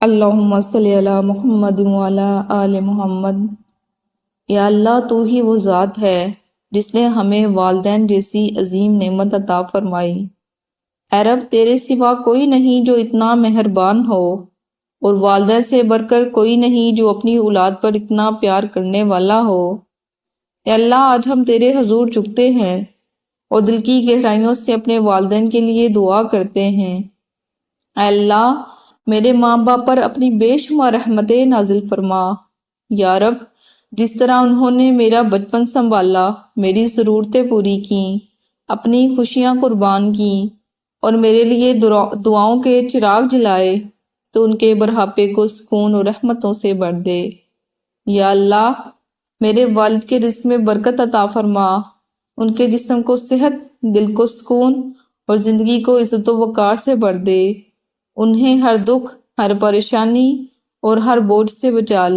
اللہم صلی علی محمد وعلی آل محمد۔ یا اللہ، تو ہی وہ ذات ہے جس نے ہمیں والدین جیسی عظیم نعمت عطا فرمائی۔ اے رب، تیرے سوا کوئی نہیں جو اتنا مہربان ہو، اور والدین سے بڑھ کر کوئی نہیں جو اپنی اولاد پر اتنا پیار کرنے والا ہو۔ اے اللہ، آج ہم تیرے حضور جھکتے ہیں اور دل کی گہرائیوں سے اپنے والدین کے لیے دعا کرتے ہیں۔ اے اللہ، میرے ماں باپ پر اپنی بے شمار رحمتیں نازل فرما۔ یا رب، جس طرح انہوں نے میرا بچپن سنبھالا، میری ضرورتیں پوری کیں، اپنی خوشیاں قربان کیں اور میرے لیے دعاؤں کے چراغ جلائے، تو ان کے بڑھاپے کو سکون اور رحمتوں سے بھر دے۔ یا اللہ، میرے والد کے رزق میں برکت عطا فرما، ان کے جسم کو صحت، دل کو سکون اور زندگی کو عزت و وقار سے بھر دے۔ انہیں ہر دکھ، ہر پریشانی اور ہر بوجھ سے بچا لے۔